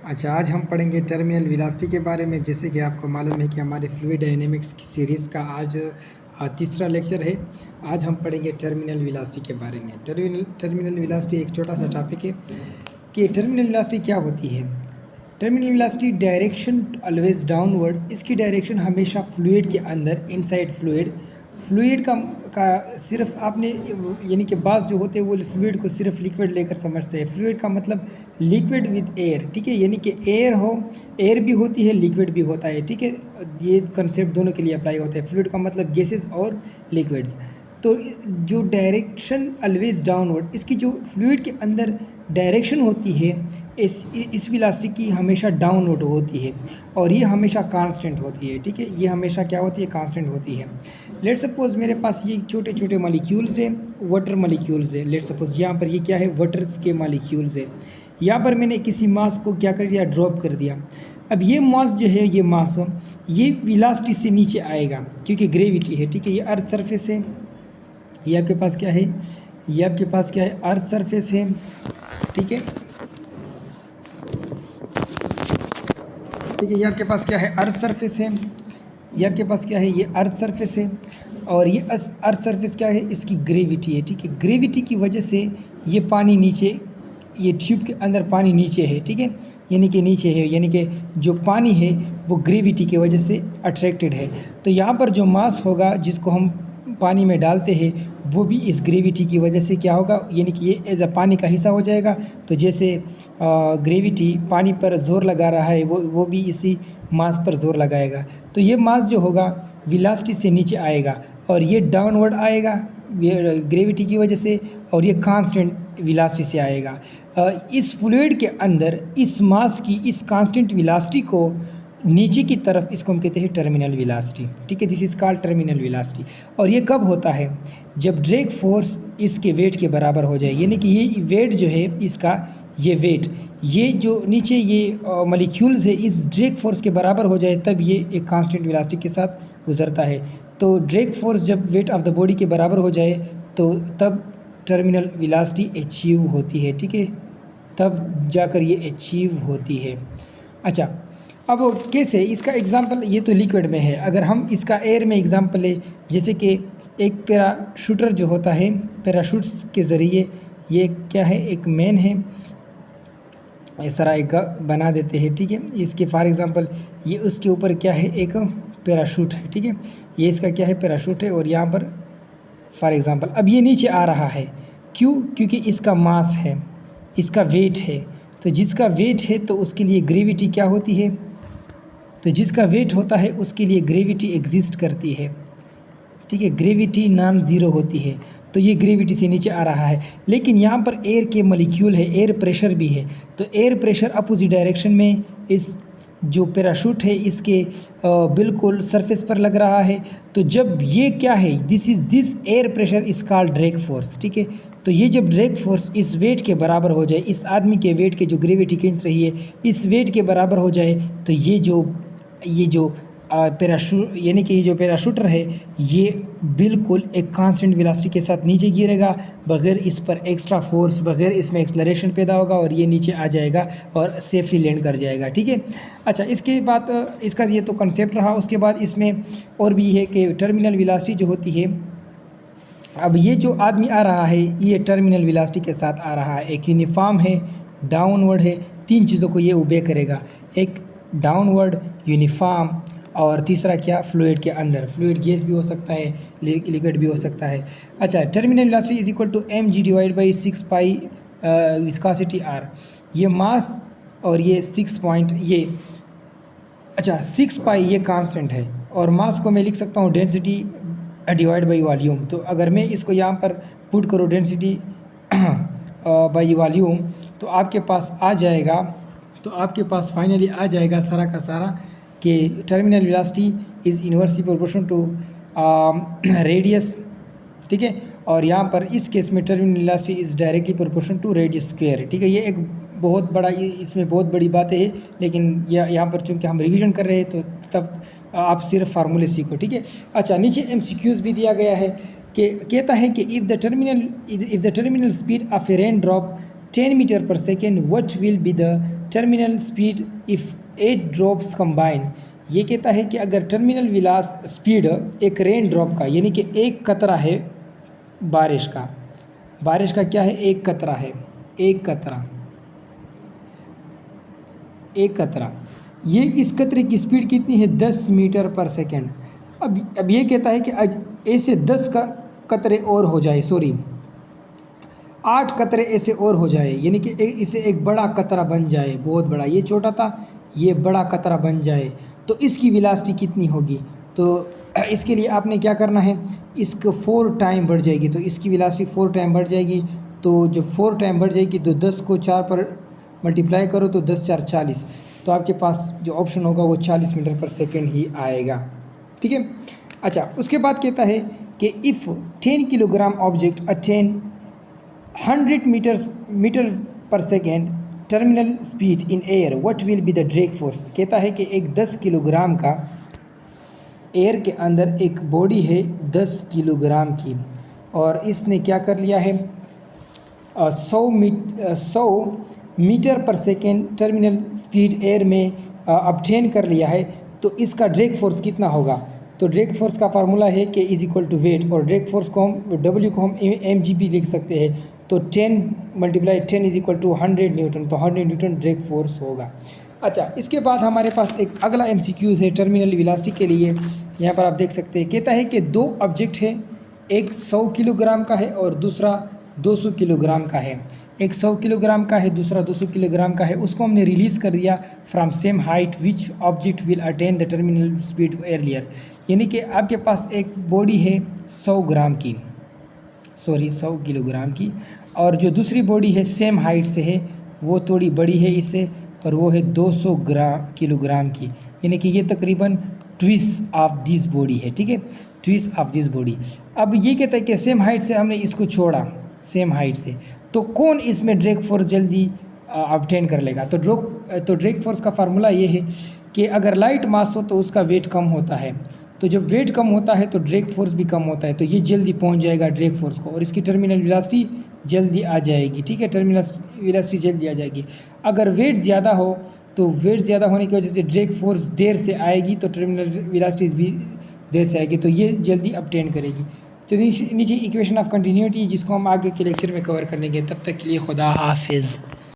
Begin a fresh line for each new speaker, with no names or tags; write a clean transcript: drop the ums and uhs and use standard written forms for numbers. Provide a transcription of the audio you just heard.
अच्छा, आज हम पढ़ेंगे टर्मिनल वेलोसिटी के बारे में। जैसे कि आपको मालूम है कि हमारे फ्लूइड डायनेमिक्स की सीरीज़ का आज तीसरा लेक्चर है। आज हम पढ़ेंगे टर्मिनल वेलोसिटी के बारे में। टर्मिनल वेलोसिटी एक छोटा सा टॉपिक है कि टर्मिनल वेलोसिटी क्या होती है। Terminal velocity direction always downward. इसकी डायरेक्शन हमेशा फ्लूइड के अंदर, इनसाइड फ्लूइड का सिर्फ आपने यानी कि बास जो होते हैं वो फ्लूइड को सिर्फ लिक्विड लेकर समझते हैं। फ्लूइड का मतलब लिक्विड विद एयर, ठीक है, यानी कि एयर भी होती है, लिक्विड भी होता है, ठीक है। ये कंसेप्ट दोनों के लिए अप्लाई होता है। फ्लूइड का मतलब गैसेस और लिक्विड्स। तो जो डायरेक्शन ऑलवेज डाउनवर्ड, इसकी जो फ्लूइड के अंदर डायरेक्शन होती है इस वेलोसिटी की हमेशा डाउनवर्ड होती है और ये हमेशा कांस्टेंट होती है, ठीक है। ये हमेशा क्या होती है, कांस्टेंट होती है। लेट सपोज मेरे पास ये छोटे छोटे मॉलिक्यूल्स हैं, वाटर मॉलिक्यूल्स है। लेट सपोज यहाँ पर ये क्या है, वाटर्स के मॉलिक्यूल्स है। यहाँ पर मैंने किसी मास को क्या कर दिया, ड्रॉप कर दिया। अब ये मास जो है, ये मास ये वेलोसिटी से नीचे आएगा क्योंकि ग्रेविटी है, ठीक है। ये अर्थ सरफेस है, ये आपके पास क्या है, ये आपके पास क्या है, अर्थ सरफेस है, ठीक है। ठीक है, ये आपके पास क्या है, अर्थ सरफेस है। ये आपके पास क्या है, ये अर्थ सरफेस है। और ये अर्थ सरफेस क्या है, इसकी ग्रेविटी है, ठीक है। ग्रेविटी की वजह से ये पानी नीचे, ये ट्यूब के अंदर पानी नीचे है, ठीक है, यानी कि नीचे है, यानी कि जो पानी है वो ग्रेविटी की वजह से अट्रैक्टेड है। तो यहाँ पर जो मास होगा जिसको हम पानी में डालते हैं वो भी इस ग्रेविटी की वजह से क्या होगा, यानी कि ये एज अ पानी का हिस्सा हो जाएगा। तो जैसे ग्रेविटी पानी पर जोर लगा रहा है वो भी इसी मास पर जोर लगाएगा। तो ये मास जो होगा वेलोसिटी से नीचे आएगा और ये डाउनवर्ड आएगा ग्रेविटी की वजह से, और ये कांस्टेंट वेलोसिटी से आएगा। इस फ्लूइड के अंदर इस मास की इस कांस्टेंट वेलोसिटी को नीचे की तरफ, इसको हम कहते हैं टर्मिनल वेलोसिटी, ठीक है। This is called terminal velocity. और ये कब होता है, जब ड्रैग फोर्स इसके वेट के बराबर हो जाए, यानी कि ये वेट जो है इसका, ये वेट, ये जो नीचे ये मॉलिक्यूल्स है इस ड्रैग फोर्स के बराबर हो जाए, तब ये एक कांस्टेंट वेलोसिटी के साथ गुजरता है। तो ड्रैग फोर्स जब वेट ऑफ द बॉडी के बराबर हो जाए तो तब टर्मिनल वेलोसिटी अचीव होती है, ठीक है, तब जाकर ये अचीव होती है। अच्छा, अब कैसे, इसका एग्जांपल, ये तो लिक्विड में है। अगर हम इसका एयर में एग्जांपल ले, जैसे कि एक पैराशूटर जो होता है, पैराशूट्स के ज़रिए ये क्या है, एक मैन है, इस तरह एक बना देते हैं, ठीक है। इसके फॉर एग्जांपल ये उसके ऊपर क्या है, एक पैराशूट है, ठीक है। ये इसका क्या है, पैराशूट है। और यहाँ पर फॉर एग्जांपल अब ये नीचे आ रहा है, क्यों, क्योंकि इसका मास है, इसका वेट है। तो जिसका वेट है तो उसके लिए ग्रेविटी क्या होती है, तो जिसका वेट होता है उसके लिए ग्रेविटी एग्जिस्ट करती है, ठीक है। ग्रेविटी नॉन ज़ीरो होती है। तो ये ग्रेविटी से नीचे आ रहा है, लेकिन यहाँ पर एयर के मॉलिक्यूल है, एयर प्रेशर भी है। तो एयर प्रेशर अपोजिट डायरेक्शन में इस जो पैराशूट है इसके बिल्कुल सरफेस पर लग रहा है। तो जब ये क्या है, this air pressure is called drag force, ठीक है। तो ये जब ड्रैग फोर्स इस वेट के बराबर हो जाए, इस आदमी के वेट के जो ग्रेविटी खींच रही है इस वेट के बराबर हो जाए, तो ये जो पैराशूट, यानी कि ये जो पैराशूटर है ये बिल्कुल एक कांस्टेंट वेलोसिटी के साथ नीचे गिरेगा, बगैर इस पर एक्स्ट्रा फोर्स, बगैर इसमें एक्सलरेशन पैदा होगा, और ये नीचे आ जाएगा और सेफली लैंड कर जाएगा, ठीक है। अच्छा, इसके बाद इसका ये तो कंसेप्ट रहा। उसके बाद इसमें और भी है कि टर्मिनल वेलोसिटी जो होती है, अब ये जो आदमी आ रहा है ये टर्मिनल वेलोसिटी के साथ आ रहा है, एक यूनिफॉर्म है, डाउनवर्ड है, तीन चीज़ों को ये ओबे करेगा, एक डाउनवर्ड, यूनिफॉर्म, और तीसरा क्या, फ्लूइड के अंदर। फ्लूइड गैस भी हो सकता है, लिक्विड भी हो सकता है। अच्छा, terminal velocity is equal to mg divide by 6 pi viscosity r। ये मास और ये 6 पॉइंट, ये अच्छा 6 पाई ये कांस्टेंट है, और मास को मैं लिख सकता हूँ डेंसिटी डिवाइड बाई वॉल्यूम। तो अगर मैं इसको यहाँ पर पुट करूँ डेंसिटी बाई वॉल्यूम, तो आपके पास आ जाएगा, तो आपके पास फाइनली आ जाएगा सारा का सारा कि terminal velocity is inversely proportional to radius, ठीक है। और यहाँ पर इस केस में terminal velocity is directly proportional to radius square, ठीक है। ये एक बहुत बड़ा, इसमें बहुत बड़ी बातें हैं, लेकिन यहाँ पर चूँकि हम रिवीजन कर रहे हैं तो तब आप सिर्फ फार्मूले सीखो, ठीक है। अच्छा, नीचे MCQs भी दिया गया है कि कहता है कि if the terminal speed of a rain drop 10 metre per second, what will be the terminal speed if 8 drops combine, ये कहता है कि अगर टर्मिनल विलास स्पीड एक रेन ड्रॉप का, यानी कि एक कतरा है बारिश का क्या है, एक कतरा है, एक कतरा, ये इस कतरे की स्पीड कितनी है, 10 मीटर पर सेकेंड। अब ये कहता है कि आज ऐसे 10 का कतरे और हो जाए, 8 कतरे ऐसे और हो जाए, यानी कि इसे एक बड़ा कतरा बन जाए, बहुत बड़ा, ये छोटा था, ये बड़ा कतरा बन जाए, तो इसकी वेलोसिटी कितनी होगी। तो इसके लिए आपने क्या करना है, इसको 4 टाइम बढ़ जाएगी, तो इसकी वेलोसिटी 4 टाइम बढ़ जाएगी। तो जब 4 टाइम बढ़ जाएगी तो 10 को 4 पर मल्टीप्लाई करो तो 10 4 40, तो आपके पास जो ऑप्शन होगा वो 40 मीटर पर सेकेंड ही आएगा। ठीक है। अच्छा, उसके बाद कहता है कि if 10 kilogram object attain 100 metre per second terminal speed in air, what will be the drag force. कहता है कि एक 10 किलोग्राम का एयर के अंदर एक बॉडी है 10 किलोग्राम की, और इसने क्या कर लिया है, 100 metre per second terminal speed air में ऑब्टेन कर लिया है, तो इसका ड्रैग फोर्स कितना होगा। तो ड्रैग फोर्स का फार्मूला है कि इज इक्वल टू वेट, और ड्रैग फोर्स को हम डब्ल्यू को हम mg लिख सकते हैं, तो 10 × 10 इज इक्वल टू 100 न्यूटन, तो 100 न्यूटन ड्रैग फोर्स होगा। अच्छा, इसके बाद हमारे पास एक अगला MCQs है टर्मिनल वेलोसिटी के लिए। यहाँ पर आप देख सकते हैं, कहता है कि 2 ऑब्जेक्ट है, एक 100 किलोग्राम का है और दूसरा 200 किलोग्राम का है। एक 100 किलोग्राम का है, दूसरा 200 किलोग्राम का है, उसको हमने रिलीज़ कर दिया from same height which object will attain the terminal speed earlier. यानी कि आपके पास एक बॉडी है 100 किलोग्राम की, और जो दूसरी बॉडी है सेम हाइट से है, वो थोड़ी बड़ी है इससे, और वो है 200 किलोग्राम की, यानी कि ये तकरीबन ट्विस ऑफ दिस बॉडी है। ठीक है, ट्विस ऑफ दिस बॉडी। अब ये कहता है कि सेम हाइट से हमने इसको छोड़ा, सेम हाइट से, तो कौन इसमें ड्रैग फोर्स जल्दी ऑब्टेन कर लेगा। तो ड्रैग फोर्स का फार्मूला ये है कि अगर लाइट मास हो तो उसका वेट कम होता है, तो जब वेट कम होता है तो ड्रैग फोर्स भी कम होता है, तो ये जल्दी पहुंच जाएगा ड्रैग फोर्स को, और इसकी टर्मिनल वेलोसिटी जल्दी आ जाएगी। ठीक है, टर्मिनल वेलोसिटी जल्दी आ जाएगी। अगर वेट ज़्यादा हो तो वेट ज़्यादा होने की वजह से ड्रैग फोर्स देर से आएगी, तो टर्मिनल वेलोसिटीज़ भी देर से आएगी, तो ये जल्दी ऑब्टेन करेगी। तो नीचे इक्वेशन ऑफ कंटिन्यूटी, जिसको हम आगे के लेक्चर में कवर करेंगे। तब तक के लिए खुदा हाफिज़।